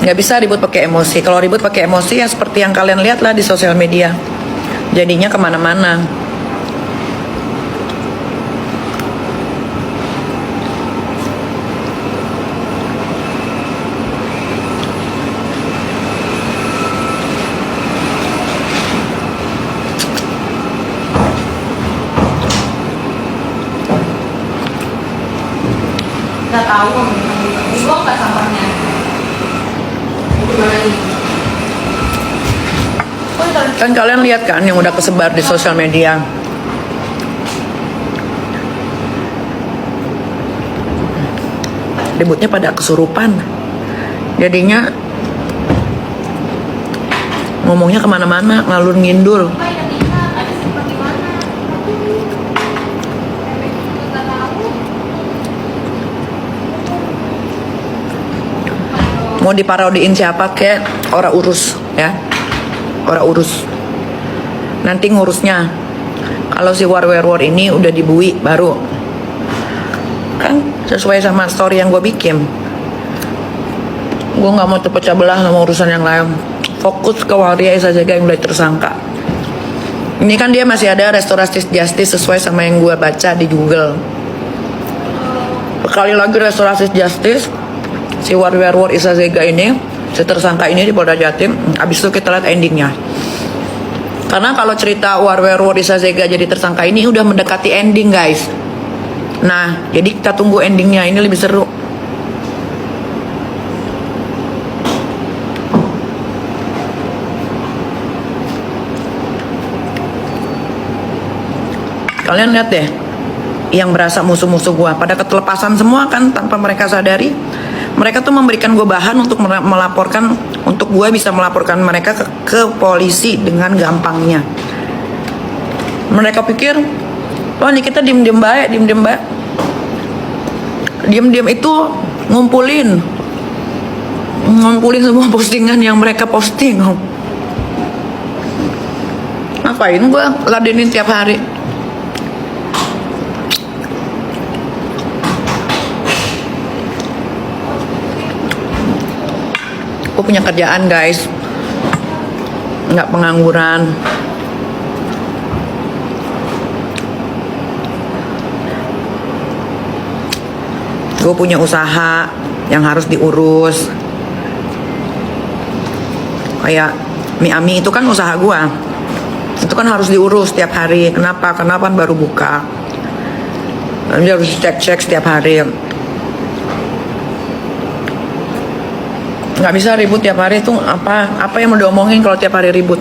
Nggak bisa ribut pakai emosi. Kalau ribut pakai emosi ya seperti yang kalian lihat lah di sosial media. Jadinya kemana-mana. Nggak tahu dibuang nggak sampahnya. Gimana nih? Kan kalian lihat kan yang udah kesebar di sosial media. Ributnya pada kesurupan. Jadinya ngomongnya kemana-mana, ngalur ngindul. Mau diparodiin siapa kek, ora urus ya, ora urus. Nanti ngurusnya. Kalau si war ini udah dibui baru kan sesuai sama story yang gue bikin. Gue nggak mau terpecah belah sama urusan yang lain. Fokus ke Waria Esa Jaga yang udah tersangka. Ini kan dia masih ada restoratif justice sesuai sama yang gue baca di Google. Sekali lagi restoratif justice. Si War Isa Zega ini, si tersangka ini di Polda Jatim. Abis itu kita lihat endingnya. Karena kalau cerita War Isa Zega jadi tersangka ini udah mendekati ending guys. Nah, jadi kita tunggu endingnya, ini lebih seru. Kalian lihat deh, yang berasa musuh-musuh gua pada ketelepasan semua kan tanpa mereka sadari. Mereka tuh memberikan gue bahan untuk melaporkan, untuk gue bisa melaporkan mereka ke polisi dengan gampangnya. Mereka pikir, wah nih kita diem-diem baik, diem-diem itu ngumpulin semua postingan yang mereka posting. Ngapain gue ladenin tiap hari? Gue punya kerjaan guys, nggak pengangguran. Gue punya usaha yang harus diurus. Kayak mie Ami itu kan usaha gue, itu kan harus diurus setiap hari. Kenapa? Karena kan baru buka, jadi harus cek setiap hari. Nggak bisa ribut tiap hari tuh, apa yang mau diomongin kalau tiap hari ribut.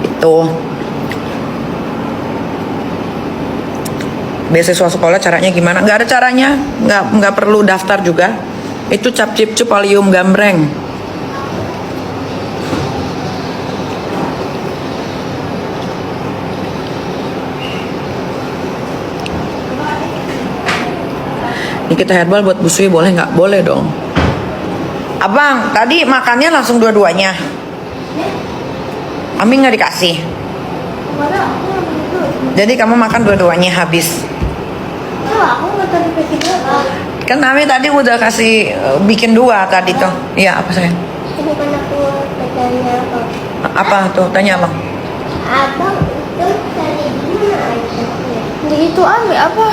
Itu beasiswa sekolah caranya gimana? Nggak ada caranya, nggak perlu daftar juga. Itu cap cip cup alium gambreng. Kita herbal buat busui boleh nggak? Boleh dong. Abang, tadi makannya langsung dua-duanya. Ami nggak dikasih. Jadi kamu makan dua-duanya habis. Aku nggak tadi bikin dua. Kan Ami tadi udah kasih bikin dua tadi tuh. Iya apa sayang? Ini kan aku bertanya apa? Apa tuh? Tanya abang. Abang itu tadi di mana aja? Di itu ambil apa?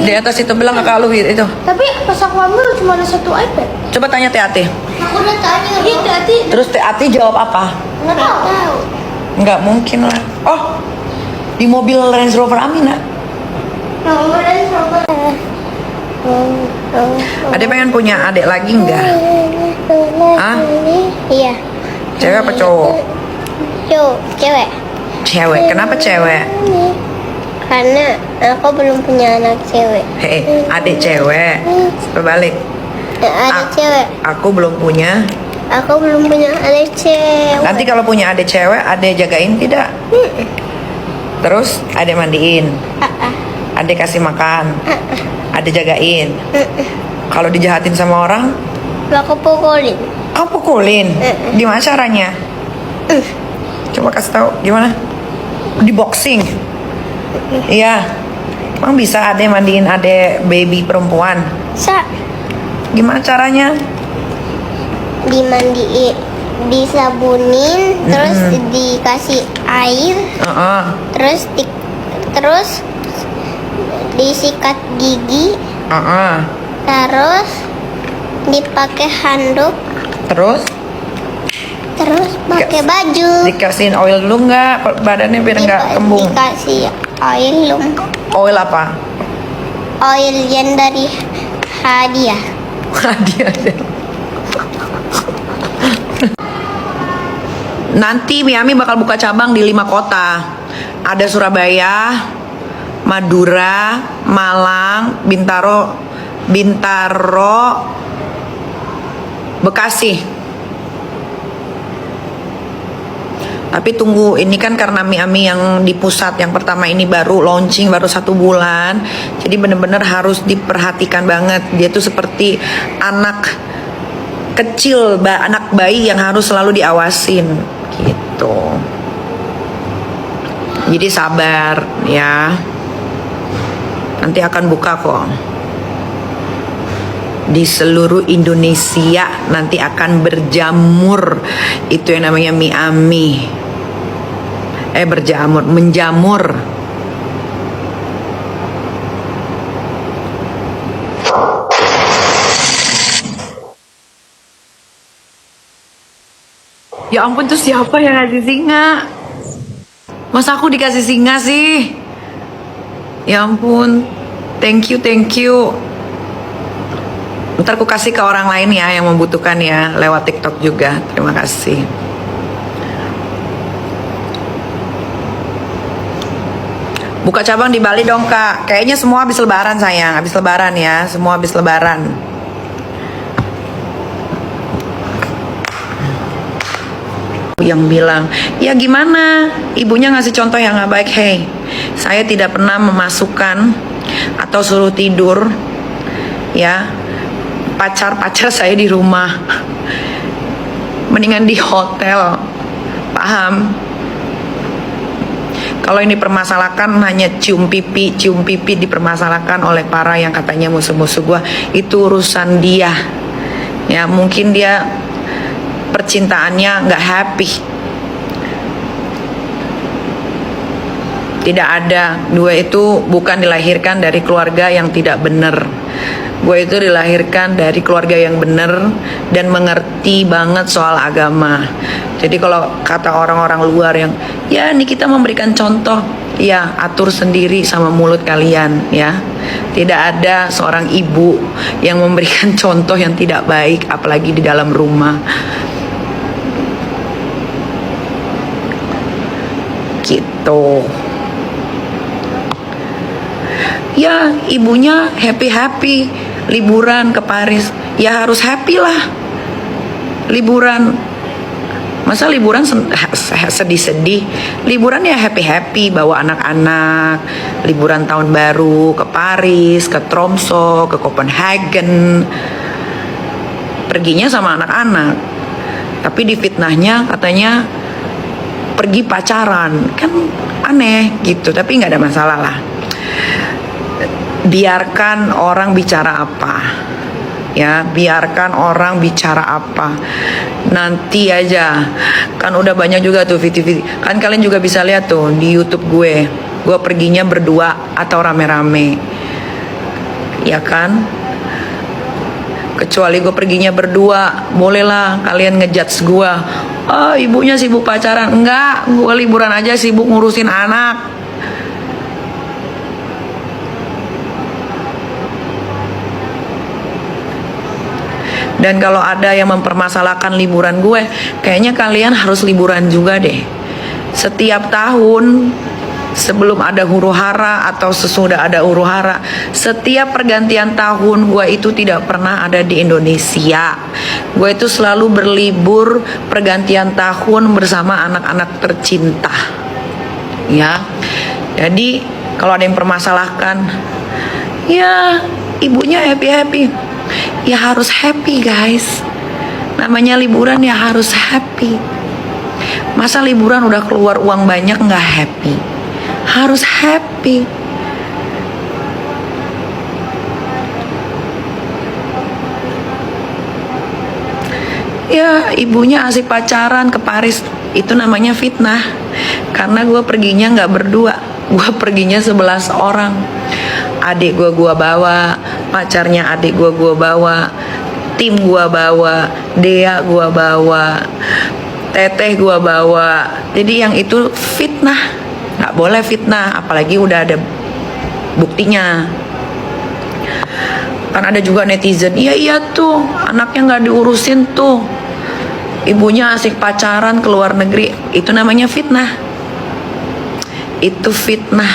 Di atas itu bilang kakak lu itu. Tapi pas aku ambil cuma ada satu iPad. Coba tanya Tati. Aku udah tanya. Iya Tati. Terus Tati jawab apa? Nggak tahu. Nggak mungkin lah. Oh, di mobil Range Rover Amina. Nomornya sama. Adek pengen punya adik lagi nggak? Hah? Iya. Cewek apa cowok? Cewek. Cewek. Kenapa cewek? Karena aku belum punya anak cewek. Hei, adik cewek. Berbalik. Adik cewek. Aku belum punya. Aku belum punya adik cewek. Nanti kalau punya adik cewek, adik jagain tidak? Terus adik mandiin. Adik kasih makan. Adik jagain. Kalau dijahatin sama orang, Aku pukulin. kau pukulin. Gimana caranya? Coba kasih tahu gimana? Di boxing. Iya. Emang bisa ade mandiin ade baby perempuan? Sa, Gimana caranya? dimandiin, disabunin, terus dikasih air, Heeh. terus disikat gigi, Heeh. terus dipakai handuk, Terus terus pakai baju. dikasihin oil dulu nggak badannya biar nggak kembung? Dikasih oil lum, Oil apa? oil yang dari hadiah. Hadiah. Nanti Miami bakal buka cabang di 5 kota. Ada Surabaya, Madura, Malang, Bintaro, Bekasi. Tapi tunggu, ini kan karena Miami yang di pusat yang pertama ini baru launching, baru 1 bulan. Jadi bener-bener harus diperhatikan banget. Dia tuh seperti anak kecil, anak bayi yang harus selalu diawasin gitu. Jadi sabar ya. Nanti akan buka kok. Di seluruh Indonesia nanti akan berjamur. Itu yang namanya Miami. Menjamur. Ya ampun, tuh siapa yang ngasih singa? Masa aku dikasih singa sih? Ya ampun, thank you. Ntar aku kasih ke orang lain ya yang membutuhkan ya, lewat TikTok juga. Terima kasih. Buka cabang di Bali dong kak. Kayaknya semua habis lebaran sayang. Habis lebaran ya, semua habis lebaran. Yang bilang, ya gimana? Ibunya ngasih contoh yang gak baik. Hey, saya tidak pernah memasukkan atau suruh tidur ya pacar-pacar saya di rumah. Mendingan di hotel. Paham? Kalau ini permasalahkan hanya cium pipi dipermasalahkan oleh para yang katanya musuh-musuh gua, itu urusan dia. Ya, mungkin dia percintaannya nggak happy. Tidak ada. Gue itu bukan dilahirkan dari keluarga yang tidak benar. Gue itu dilahirkan dari keluarga yang benar dan mengerti banget soal agama. Jadi kalau kata orang-orang luar yang, ya ini kita memberikan contoh, ya atur sendiri sama mulut kalian ya. Tidak ada seorang ibu yang memberikan contoh yang tidak baik, apalagi di dalam rumah. Gitu. Ya ibunya happy liburan ke Paris, ya harus happy lah. Liburan, masa liburan sedih-sedih? Liburan ya happy bawa anak-anak. Liburan tahun baru ke Paris, ke Tromso, ke Copenhagen. Perginya sama anak-anak. Tapi di fitnahnya katanya pergi pacaran, kan aneh gitu. Tapi nggak ada masalah lah. Biarkan orang bicara apa, ya biarkan orang bicara apa, nanti aja. Kan udah banyak juga tuh video, kan kalian juga bisa lihat tuh di YouTube gue perginya berdua atau rame-rame, ya kan. Kecuali gue perginya berdua, bolehlah kalian ngejudge gue, oh ibunya sibuk pacaran. Enggak, gue liburan aja sibuk ngurusin anak. Dan kalau ada yang mempermasalahkan liburan gue, kayaknya kalian harus liburan juga deh. Setiap tahun, sebelum ada huru hara atau sesudah ada huru hara, setiap pergantian tahun gue itu tidak pernah ada di Indonesia. Gue itu selalu berlibur pergantian tahun bersama anak-anak tercinta. Ya, jadi kalau ada yang permasalahkan, ya ibunya happy, ya harus happy guys. Namanya liburan ya harus happy. Masa liburan udah keluar uang banyak nggak happy? Harus happy. ya ibunya asik pacaran ke Paris. Itu namanya fitnah. Karena gue perginya nggak berdua, gue perginya 11 orang. Adik gue bawa, pacarnya adik gue bawa, tim gue bawa, Dea gue bawa, Teteh gue bawa. Jadi yang itu fitnah, nggak boleh fitnah, apalagi udah ada buktinya. Kan ada juga netizen, iya tuh anaknya nggak diurusin tuh, ibunya asik pacaran ke luar negeri. Itu namanya fitnah. Itu fitnah.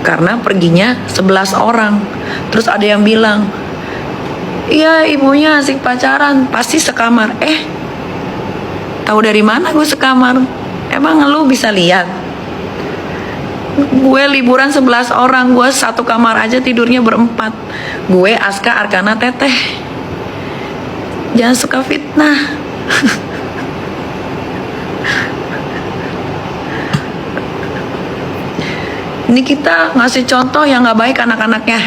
Karena perginya 11 orang. Terus ada yang bilang, iya ibunya asik pacaran, pasti sekamar. Tahu dari mana gue sekamar? Emang lu bisa lihat? Gue liburan 11 orang, gue satu kamar aja tidurnya berempat. Gue, Aska, Arkana, Teteh. Jangan suka fitnah. Ini kita ngasih contoh yang gak baik anak-anaknya.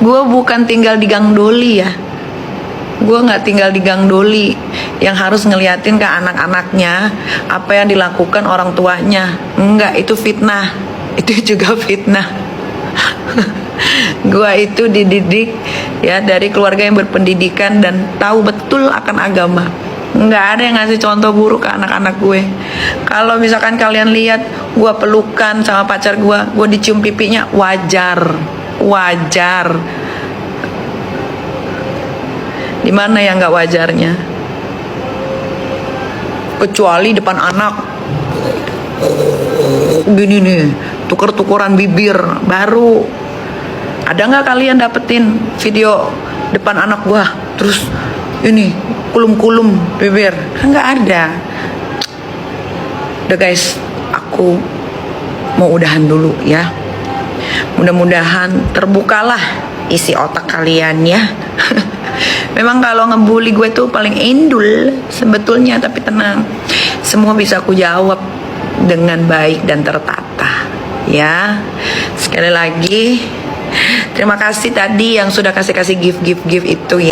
Gue bukan tinggal di Gang Doli ya. Gue gak tinggal di Gang Doli yang harus ngeliatin ke anak-anaknya apa yang dilakukan orang tuanya. Enggak, itu fitnah. Itu juga fitnah. Gue itu dididik ya dari keluarga yang berpendidikan dan tahu betul akan agama. Nggak ada yang ngasih contoh buruk ke anak-anak gue. Kalau misalkan kalian lihat gue pelukan sama pacar gue dicium pipinya, wajar. Di mana yang nggak wajarnya? Kecuali depan anak, gini nih, tuker-tukeran bibir baru. Ada nggak kalian dapetin video depan anak gue terus ini kulum-kulum bibir? Nggak ada. Udah guys, aku mau udahan dulu ya. Mudah-mudahan terbukalah isi otak kalian ya. Memang kalau ngebully gue tuh paling endul sebetulnya, tapi tenang, semua bisa aku jawab dengan baik dan tertata ya. Sekali lagi terima kasih tadi yang sudah kasih gift itu ya.